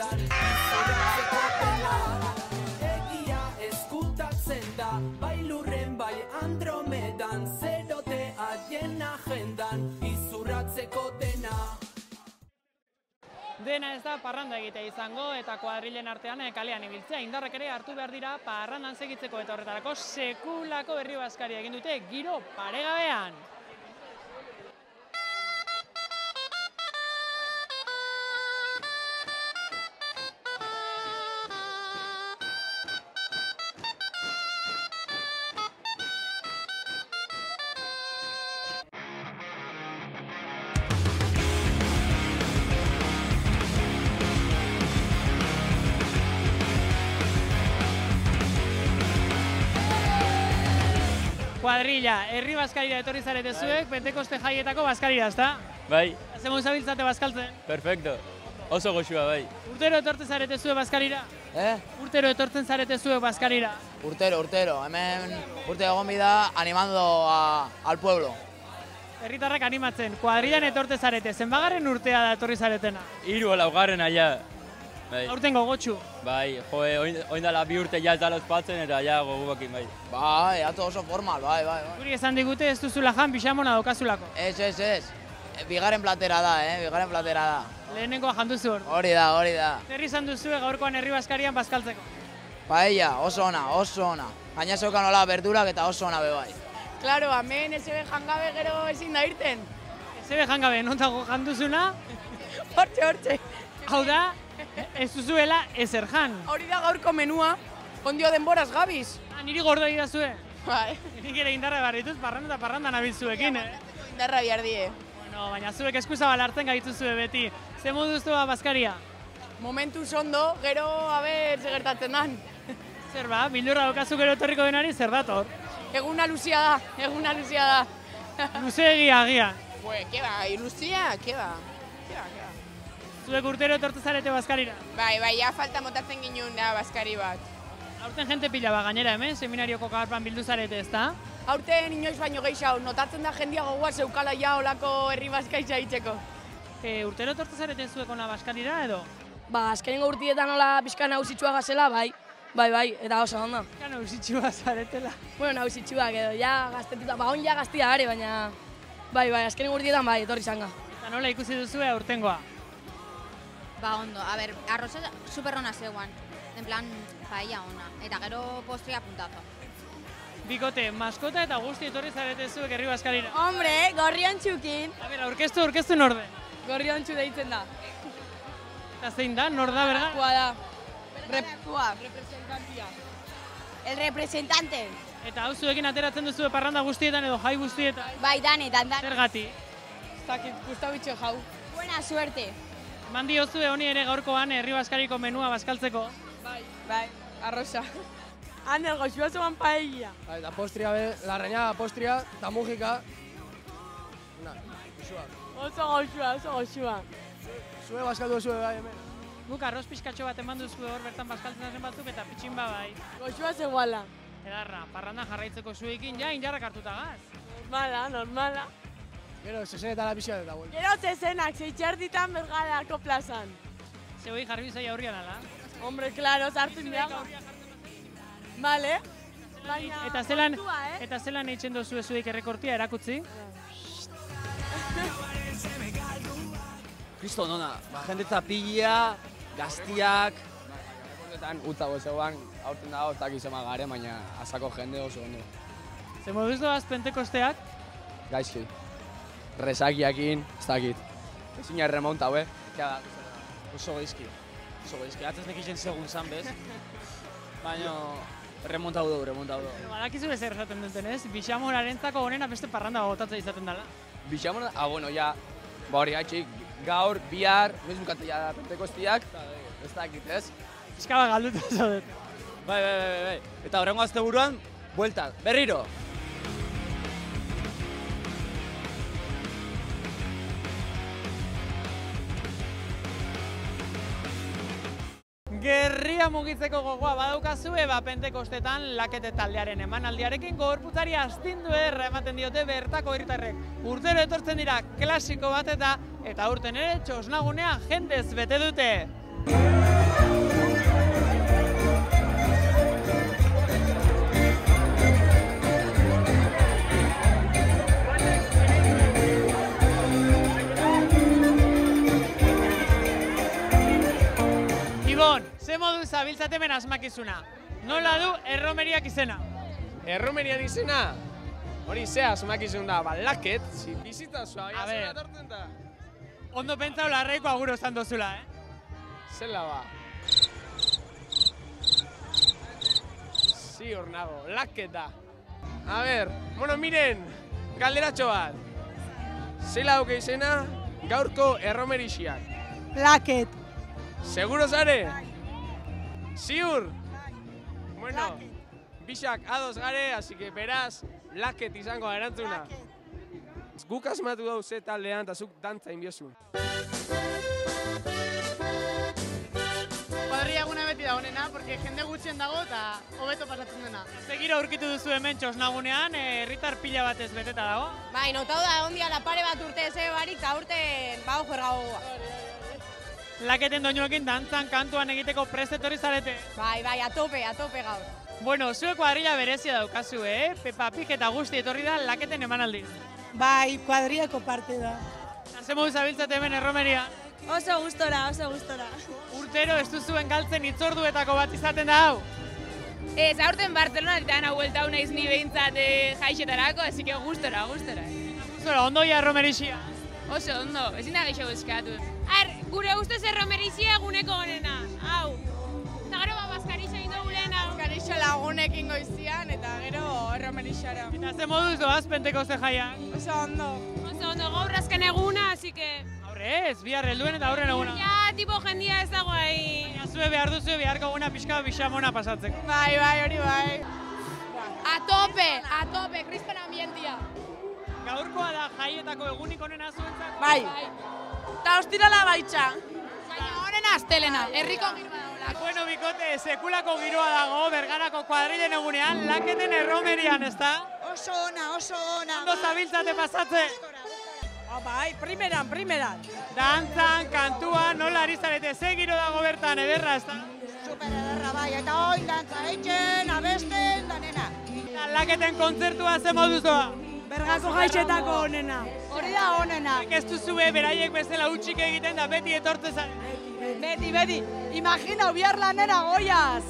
Egia eskutatzen da, bai lurren bai Andromedan zerote haien agendan izurratzeko dena.
Dena ez da parranda egitea izango eta kuadrilen artean kalean ibiltzea. Indarrak ere hartu behar dira parrandan segitzeko eta horretarako sekulako herri baskaria egin dute giro paregabean. Kuadrilla, herri bazkarira etorri zarete zuek, Pentekoste jaietako bazkarira, ezta?
Bai.
Zemon zabiltzate bazkaltzen?
Perfecto. Oso goxua, bai.
Urtero etortzen zarete zuek bazkarira? Urtero etortzen zarete zuek bazkarira?
Urtero. Hemen urte egon bida animando al pueblo.
Herritarrak animatzen, kuadrillan etorte zarete, zenbagarren urtea da etorri zaretena?
3 laugarren aia. Bai.
Aurten gogotxu?
Bai, oin dala 2 urte ja ez dala ospatzen eta ja goguakin, bai.
Bai, ato oso formal, bai.
Guri esan digute ez duzula jan pixamona daukazulako?
Ez. Bigarren platera da, bigarren platera da.
Lehenengoa janduzu hor?
Hori da.
Zer izan duzue gaurkoan herri bazkarian bazkaltzeko?
Paella, oso ona. Gaina zeukan hola berdurak eta oso ona bebai.
Claro, hemen ezebe jangabe gero ezin da irten.
Ezebe jangabe, non dago janduzuna?
Hortxe.
Hau da, ez duzuela ezer jan.
Hori da gaurko menua, ondio denboraz gabiz.
Niri gordo egira zue?
Bai.
Nik ere indarra barrituz, parranda nabiltzuekin,
Indarra bihar die.
Bueno, baina zuek eskuzabal hartzen gaitzuzue beti. Ze moduztu bazkaria?
Momentu ondo, gero aber gertatzen dan.
Zer ba, bildurra daukazu gero etorriko denari, zer dator?
Eguna luzia da.
Luzeegia agian.
Ke ba, iluzia, ke ba.
Zuek urtero etortu zarete bazkarira?
Bai, ja falta motatzen ginen da bazkari bat.
Aurten jente pila ba gainera hemen, seminarioko gaurpan bildu zarete, ezta?
Aurten inoiz baino gehiago, notatzen da jendia gogoa zeukala ja olako herri bazkaitza hitzeko.
Urtero etortu zarete zuek ona bazkarira edo?
Ba, azkenengo urtietan hola pixka nausitsua gazela, bai. Bai, eta oso ondo.
Ja nausitxua zaretela.
Bueno, nausitxuak edo, ja gaztetuta, on ja gaztia gare, baina... Bai, azkenen urtietan bai, etorri zanga.
Eta nola ikusi duzu aurtengoa?
Ondo, a ber, arroza super ona zeuan, en plan, paella ona, eta gero postria puntazo.
Bikote, maskota eta guzti etorri zarete zuek Herri Baskalira.
Hombre, Gorriontxukin.
A ber, aurkeztu norde.
Gorriontxu deitzen da.
Eta zein da, nor da, berga?
Kua da. Representantia. El representante.
Eta hau zuekin ateratzen duzu parranda guztietan edo jai guztietan?
Bai, danetan.
Zergati?
Zakit, Gustavitxo jau.
Buena suerte.
Eman diozue honi ere gaurkoan Herri Baskariko menua bazkaltzeko?
Bai, arroza. Ander, goxua zoan paella.
Eta postria, la reñada postria, eta mujika.
Oso goxua.
Zue bazkaldu zue bai hemen.
Guk arroz pixkatxo bat eman duzu hor bertan bazkaltzen zen batzuk eta pitxin bai.
Goxua zegoala.
Edarra, parrandan jarraitzeko zuekin ja injarrak hartuta gaz.
Normala.
Gero, zezenetara pixka eta vuelta.
Gero zezenak, zeitxerditan bergarako plazan.
Zeuei jarri bizai aurrian ala?
Hombre, claro, zartzen dago. Vale.
Eta zelan eitzen dozu zuek errekortia erakutzi?
Kristo nona, jendetza pilia, gaztiak, rekortetan utza gozeoan, aurten dago, ez dakiz ema gare, baina azako jende oso ondo.
Ze moduz doaz pentekosteak?
Gaizki. Rezakiakin, ez dakit. Ezin erremonta, hue?
Oso gaizki. Atzaz nekixen segun zan, bez? Baina, remontau du.
Badakizu bezer esaten duten ez? Bixamonarentzako honena beste parranda botatza izaten dela.
Bixamona? Bueno, ja, hori gaitxik, gaur, bihar, noiz bukatzea da pentekostiak, ez dakit, ez?
Fiskaba galduta zaudet.
Bai. Eta horrengo azte buruan, buelta, berriro!
Gerria mugitzeko gogoa badaukazue, pentekostetan lakete taldearen emanaldiarekin gorputzari astindu ematen diote bertako herritarrek. Urtero etortzen dira klasiko bat eta aurten ere txosnagunea jendez bete dute. Ibon, ze modu zabiltzatemen asmakizuna? Nola du erromeriak izena?
Erromeriak izena? Hori ze asmakizun da, laket, bizita zua, jasena tortzen da.
Ondo pentsau larraiko aguro zan dozula,
Zela ba. Ziur nago, laket da. A ber, miren, galderatxo bat. Zela duke izena, gaurko erromerixiak.
Laket.
Seguro zare? Ziur? Bueno, bixak ados gare, así que beraz, laket izango erantzuna. Guk asmatu dau ze taldean eta zuk dantza inbiozun.
Kuadrilla eguna beti da honena, porque jende gutxien dago eta hobeto pasatzen dena.
Zegiro aurkitu duzu hemen txosnagunean, herritar pila batez beteta dago?
Bai, notau da, egon dia pare bat urte ze barik, eta urten bau juergagoa.
Laketen doinuekin dantzan kantuan egiteko prest etorri zarete?
Bai, a tope gaur.
Bueno, zuek kuadrilla berezia daukazu, Pepa Pig eta guzti etorri da laketen emanaldi.
Bai, kuadrillako parte da.
Ze modu zabiltzate hemen erromeria?
Oso gustora.
Urtero ez duzuen galtzen hitzorduetako bat izaten da hau?
Ez, aurten Bartzelonatetan hau buelta hau naiz ni behintzat jaixetarako, así que gustora.
Gustora, ondo ya erromerixia?
Oso ondo, ezin da gehiago eskatu. Gure ustez erromerixia eguneko honena, hau. Eta gero bazkarixo egin dugu lehena.
Bazkarixo lagunekin goizian eta gero erromerixara.
Eta ze moduz doaz pentekoste jaiak?
Oso ondo,
gaur azken eguna, así que...
Aurre ez, bihar helduen eta aurren eguna.
Ja, tipo jendia ez dago ahi.
Zue behar duzu beharko eguna pixka bixamona pasatzeko.
Bai, hori bai. A tope, krispen ambientia.
Gaurkoa da jaietako egunik onena zuentzat?
Bai. Eta ostirala baitxa. Baina honena astelena, herriko giroa dagoela.
Bueno, bikote, sekulako giroa dago, Bergarako kuadrilen egunean, laketen erromerian, ezta?
Oso ona.
Ondo zabiltzate pasatze?
Bai, primeran.
Dantzan, kantuan, nola ari zarete, ze giro dago bertan, ederra, ezta?
superederra bai, eta oin dantza etxen, abesten, danena.
Laketen kontzertua ze moduzoa?
Bergako jaixetako onena.
Hori da onena.
Ez duzue beraiek bezala utxik egiten da beti etortzen zan.
Beti. Imagina, bihar lanera goiaz.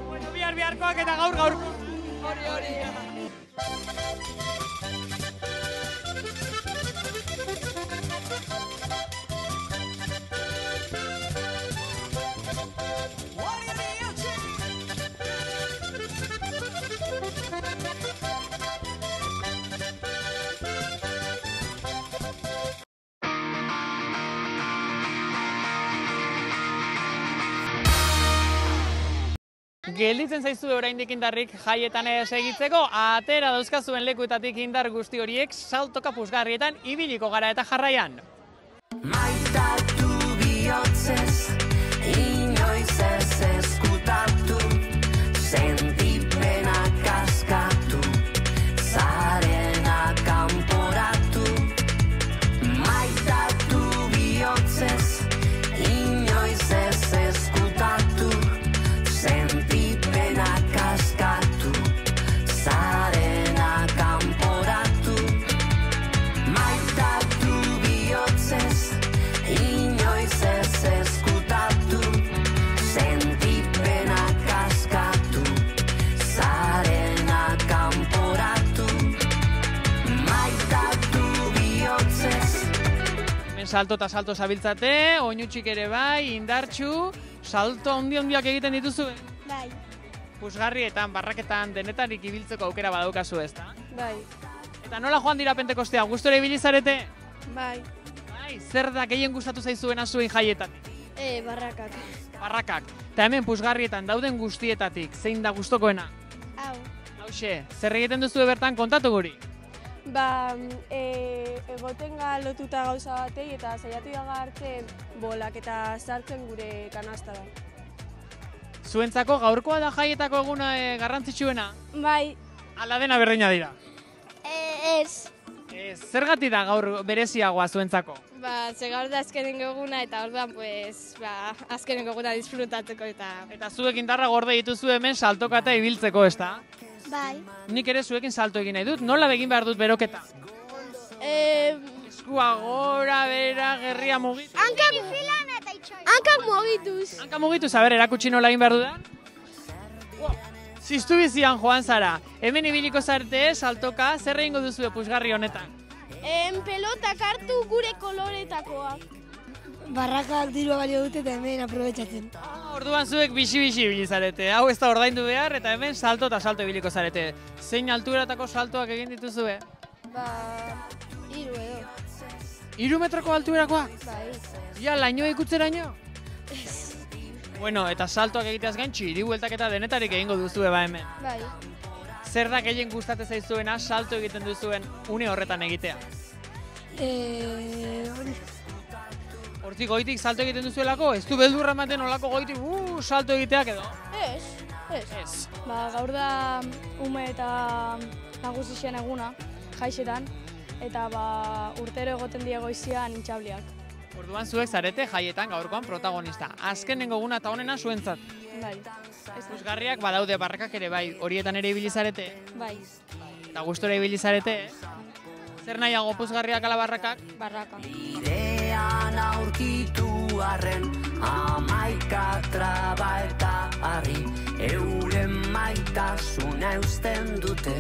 Bueno, biharkoak eta gaur.
Hori.
Gelditzen zaizue oraindik indarrik jaietan segitzeko, atera dauzkazuen lekuetatik indar guzti horiek saltoka puzgarrietan ibiliko gara eta jarraian.
Maitatu bihotzez, inoiz ez eskutatu, sentipenak askatu, zarena kanporatu. Maitatu bihotzez, inoiz ez eskutatu, sentipenak askatu, zarena kanporatu. Maitatu bihotzez, inoiz ez eskutatu, sentipenak askatu, zarena kanporatu. Maitatu bihotzez.
Hemen salto eta salto zabiltzate, oinutxik ere bai, indartxu, salto handiak egiten dituzu?
Bai.
Puzgarrietan, barraketan, denetarik ibiltzeko aukera badaukazu ez da?
Bai.
Eta nola joan dira Pentekostea, gustora ibili zarete?
Bai.
Bai, zer da gehien gustatu zaizuena zuen jaietan?
Barrakak.
Barrakak. Eta hemen puzgarrietan dauden guztietatik, zein da gustokoena?
Hau.
Hauxe, zer egiten duzu bertan kontatu guri?
Egotenga lotuta gauza batei eta saiatu daga hartzen bolak eta sartzen gure kanastara.
Zuentzako gaurkoa da jaietako eguna garrantzitsuena?
Bai.
Ala dena berdina dira?
Ez.
Zergatik da gaur bereziagoa zuentzako?
Ze gaur da azkenengo eguna eta orduan, azkenengo eguna disfrutatzeko eta...
Eta zuek indarra gorde dituzu hemen saltoka eta ibiltzeko, ez da?
Bai.
Nik ere zuekin salto egin nahi dut, nola begin behar dut beroketa? Eskua gora, bera, gerria mugitu.
Hankak mugituz.
Hankak mugituz, erakutsi nola egin behar dudan? Ziztu bizian joan zara, hemen ibiliko zarete saltoka, zer egingo duzu puzgarri honetan?
Pelotak hartu gure koloretakoak. Barrakak dirua balio dute eta hemen aprobetxatzen.
Orduan zuek bixi-bixi ibili zarete, hau ez da ordaindu behar eta hemen salto eta salto ibiliko zarete. Zein alturatako saltoak egin dituzue?
3 edo.
3 metroko alturakoak?
Bai.
Ja, laino ikutzeraino?
Ez.
Bueno, eta saltoak egiteaz gain txiri bueltak eta denetarik egingo duzue ba hemen.
Bai.
Zer da gehien gustatzen zaizuena salto egiten duzuen une horretan egitea? Hortik goitik salto egiten duzuelako, ez du beldurra ematen olako goitik salto egiteak edo?
Ez. Gaur da ume eta nagusixen eguna, jaixetan, eta urtero egoten dira goizian intxabliak.
Orduan zuek zarete jaietan gaurkoan protagonista. Azkenengo eguna eta honena zuentzat.
Bai.
Puzgarriak badaude barrakak ere bai, horietan ere ibili zarete?
Bai.
Eta gustora ibili zarete, Zer nahiago puzgarriak ala barrakak?
Barrakak.
Bidean aurkitu arren, 11 traba eta harri, euren maitasuna eusten dute,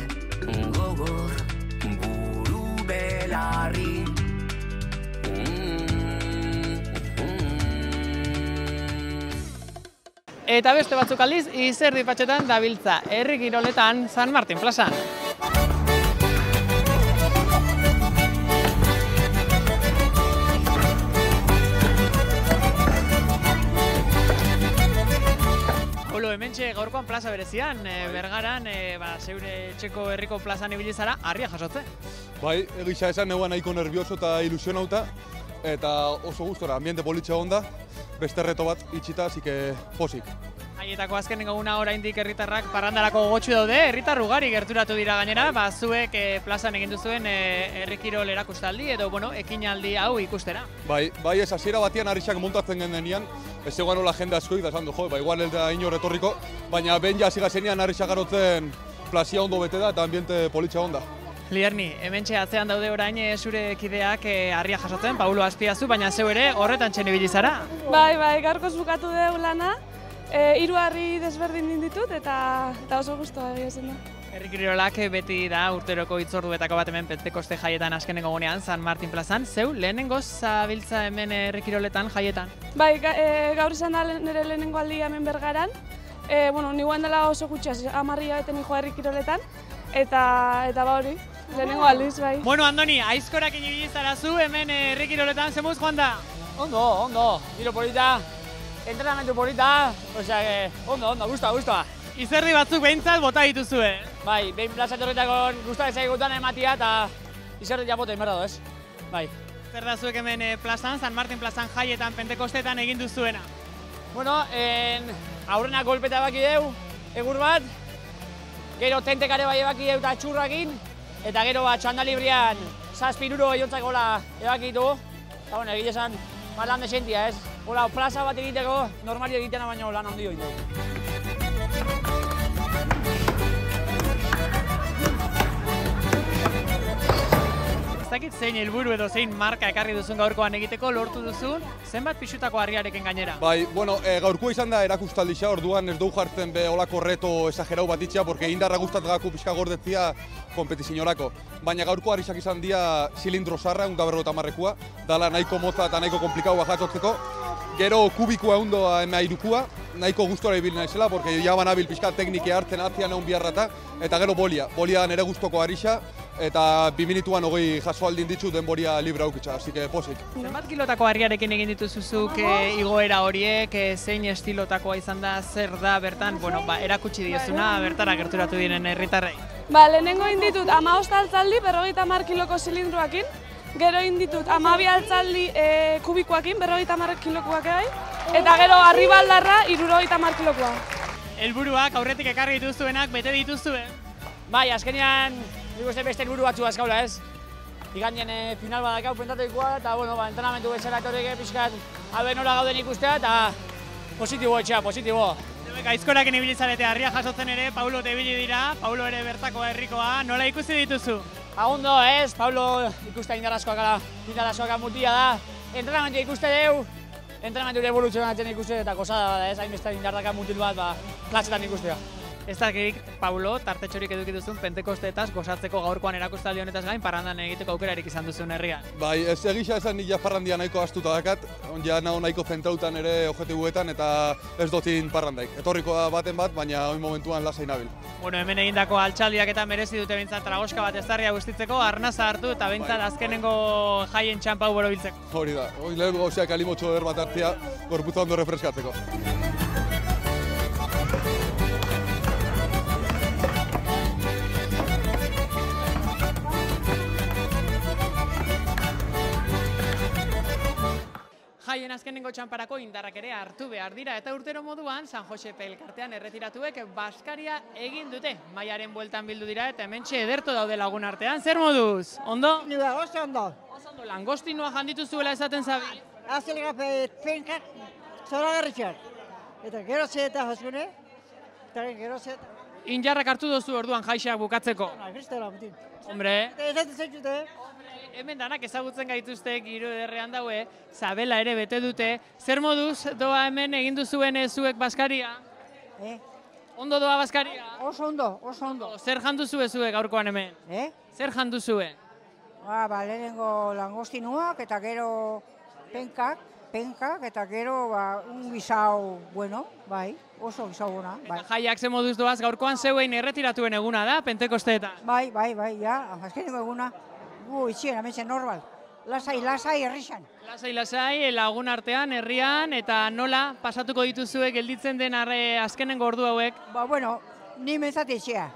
gogor buru belarri.
Eta beste batzuk aldiz, Izerdi Patxetan dabiltza, herri kiroletan San Martin plazan. Hementxe gaurkoan plaza berezian, Bergaran, zeure etxeko herriko plazan ibili zara, harria jasotzen.
Bai, egisa esan neguan nahiko nervioso eta ilusionauta, eta oso gustora, ambiente politxe egon da, beste reto bat itxita, asike posik.
Haietako azkenengo eguna oraindik herritarrak parrandarako gogotsu daude, herritar ugari gerturatu dira gainera, zuek plazan egin duzuen herri kirol erakustaldi edo ekinaldi hau ikustera.
Bai, ez hasiera batean harrisak montatzen genean, ez zegoen hola jende askoik, da esan du, igual ez da inor etorriko, baina behin ja hasi gazenean harri sagarotzen plazia ondo bete da eta ambiente politxa onda.
Lierni, hementxe atzean daude orain zure kideak harria jasotzen, Paulo Azpiazu, baina zeu ere horretan txen ibili zara.
Bai, gaurkoz bukatu dugu lana, 3 harri desberdin ditut eta oso guztua egia zen da.
Herri kirolak beti da urteroko hitzorduetako bat hemen Pentekoste jaietan azkenengo gunean, San Martin plazan. Zeu, lehenengo zabiltza hemen herri kiroletan jaietan?
Bai, gaur izan da nire lehenengo aldia hemen Bergaran. Niguan dela oso gutxaz, 10 hilabete nijoa herri kiroletan, eta ba hori, lehenengo aldiz, bai.
Bueno, Andoni, aizkorak inibili zarazu hemen herri kiroletan, zemuz joan da?
Ondo, giro polita, entrenamentu polita, ondo, guztua.
Izerdi batzuk behintzat bota dituzue.
Bai, behin plaza etorritako guztua ezagutan ematia eta izerdi japoten berda ez. Bai.
Zer da zuek hemen plazan, San Martin plazan jaietan, Pentekostetan egin duzuena?
Bueno, aurrena golpeta ebaki deu, egur bat, gero tentekare bai ebaki deu eta txurrakin, eta gero txanda librian 7 euro eiontzak gola ebaki dugu. Eta egite esan, lan desentia ez. Hola, plaza bat egiteko, normali egitena baino lan handi hori dugu.
Ez dakit zein helburu edo zein marka ekarri duzun gaurkoan egiteko lortu duzun, zenbat pixutako harriarekin gainera?
Bai, gaurkoa izan da erakustaldisa, orduan ez dugu jartzen be olako reto esagerau bat itxea, porque indarra gustatagako pixka gordetzia kompetizionorako. Baina gaurko harrizak izan dira zilindro zarra, 150 dala nahiko motza eta nahiko komplikaua jatotzeko. Gero kubikoa hundoa emairukua, nahiko gustora ibil naizela, porque jaban abil pixka teknike hartzen atzian egun biharrata, eta gero bolia nire gustoko harrixa, eta 2 minutuan 20 jaso aldin ditzu denboria libre aukitza, así que posik.
Zenbat kilotako harriarekin egin dituzuzuk igoera horiek, zein estilotakoa izan da, zer da bertan, erakutsi diozuna, bertara gerturatu diren herritarrei?
Lehenengo inditut 15 altzaldi, 50 kiloko zilindruakin, gero inditut 12 altzaldi kubikoakin, 50 kilokoak egai, eta gero arribaldarra 70 kilokoa.
Helburuak aurretik ekarri dituzuenak bete dituzue?
Bai, azkenean beste helburu batzu azkaula ez. Iganien final badakau pentatuikoa, eta entrenamentu bezala etorrik pixkat habe nola gauden ikustea, eta positibo etxea, positibo.
Aizkorak ibili zarete harria jasotzen ere, Paulo ibili dira, Paulo ere bertako herrikoa, nola ikusi dituzu?
Ondo ez, Paulo ikuste indarrazkoaka mutia da, entrenamentu ikuste deu, entrenamentu evoluzionatzen ikuste eta gozada da ez, hainbeste indarraka mutil bat, klasetan ikustea.
Ez dakik, Paulo, tartetxorik eduki duzun Pentekosteetaz gozatzeko gaurkoan erakustaldi honetaz gain parrandan egiteko aukerarik izan duzun herrian.
Bai, ez egisa esan nik parrandia nahiko astuta dakat, nahiko zentrautan ere objetibuetan eta ez dotin parrandaik. Etorriko da baten bat, baina oin momentuan lasai nabil.
Hemen egindako altxaldiak eta merezi dute behintzat tragoska bat eztarria guztitzeko, arnaza hartu eta behintzat azkenengo jaien txampau borobiltzeko.
Hori da, lehen gauziak alimotxo eder bat hartzea, gorputza ondo refreskatzeko.
Jaien azkenengo txamparako indarrak ere hartu behar dira eta urtero moduan San Josepe elkartean erretiratuek baskaria egin dute. Maiaren bueltan bildu dira eta hementxe ederto daude lagun artean. Zer moduz? Ondo?
Oso ondo.
Langostinua janditu zuela esaten zabil?
Azelera penkak zora garritxar. Eta gero eta jaskune, eta gero eta...
Injarrak hartu dozu orduan jaixak bukatzeko? Hombre. Hemen danak ezagutzen gaituzte giro ederrean daue, Zabela ere bete dute. Zer moduz doa hemen egin duzuen zuek baskaria? Ondo doa baskaria?
Oso ondo, oso ondo.
Zer janduzue zuek gaurkoan hemen? Zer janduzue?
Lehenengo langostinuak eta gero penkak, eta gero un guisao, bai, oso guisao bona.
Eta jaiak ze moduz doaz gaurkoan zeuein erretiratuen eguna da, Pentekosteetan?
Bai, azkenengo eguna. Itxien, ametxen normal. Lasai, herrixan.
Lasai, lagun artean, herrian, eta nola pasatuko dituzue gelditzen den azkenengo ordu hauek?
Ni mentzat itxea.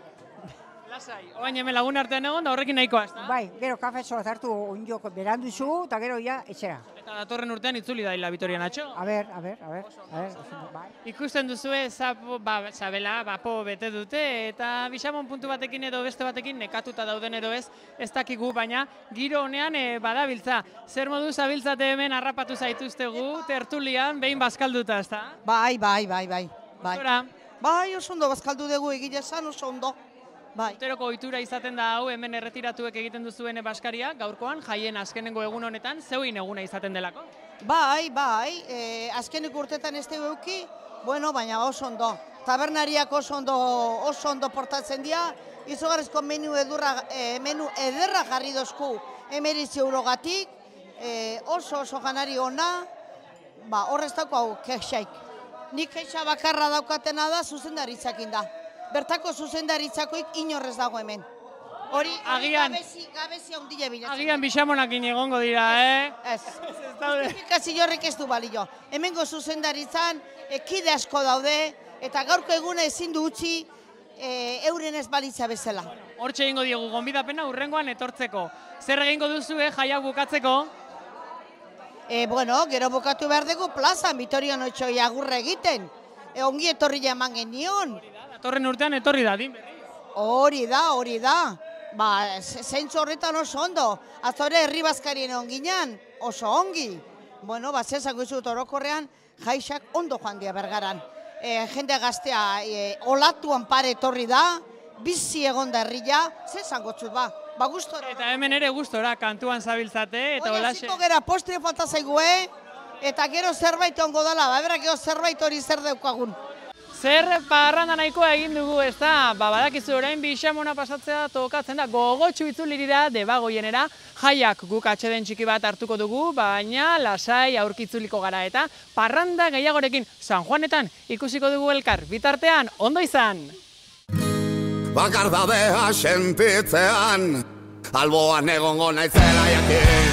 Lasai, oain hemen lagun artean egon, da horrekin nahikoa, ez da?
Bai, gero kafe zoaz hartu ondioko beranduzu, eta gero ja etxera.
Eta datorren urtean itzuli daila Vitoria Natxo?
A ber, bai.
Ikusten duzue, sabela, bapo bete dute, eta Bixamon puntu batekin edo beste batekin nekatuta dauden edo ez dakigu, baina giro honean badabiltza. Zer modu zabiltzate hemen harrapatu zaituztegu, tertulian, behin bazkalduta, ez da?
Bai.
Zora?
Bai, oso ondo bazkaldu dugu egile esan, oso ondo. Bai.
Urteroko ohitura izaten da hau, hemen erretiratuek egiten duzuen baskaria, gaurkoan, jaien azkenengo egun honetan, zeuin eguna izaten delako?
Bai, azkeneko urtetan ez dugu euki, bueno, baina oso ondo. Tabernariak oso ondo portatzen dira, izugarrizko menu ederra jarri dozku 19 eurogatik, oso janari ona, horrez dauko hau kexaik. Nik kexa bakarra daukatena da zuzendaritzakin da. Bertako zuzendaritzakoik inorrez dago hemen. Hori gabezi handile bilatzen.
Agian Bixamonakin egongo dira,
Ez. Justifikazio horrek ez du balio. Hemengo zuzendaritzan kide asko daude, eta gaurko eguna ezin du utzi euren ez balitza bezala.
Hortxe egingo diegu gonbidapena urrengoan etortzeko. Zer egingo duzu, jaiak bukatzeko?
Bueno, gero bukatu behar dugu plazan, Vitoria Natxoi agurra egiten. Ongi etorri eman genion.
Datorren urtean etorri da, din berri?
Hori da. Zentzu horretan oso ondo. Azore herri bazkarien onginan, oso ongi. Bueno, zezako izut orokorrean, jaixak ondo joan dia bergaran. Jende gaztea olatuan pare etorri da, bizi egon da herria, zezango txut gustora.
Eta hemen ere gustora, kantuan zabiltzate, eta olaxe.
Oia, gera postre falta zaigu, eta gero zerbait ongo dala, berak gero zerbait hori zer daukagun.
Zer parranda nahikoa egin dugu, ez da, badakizu orain Bixamona pasatzea tokatzen da, gogotxu itzuliri da Debagoienera, jaiak guk atxeden txiki bat hartuko dugu, baina lasai aurkitzuliko gara eta parranda gehiagorekin San Juanetan ikusiko dugu elkar, bitartean, ondo izan!
Bakardadea sentitzean, alboan egongo naizela jakin.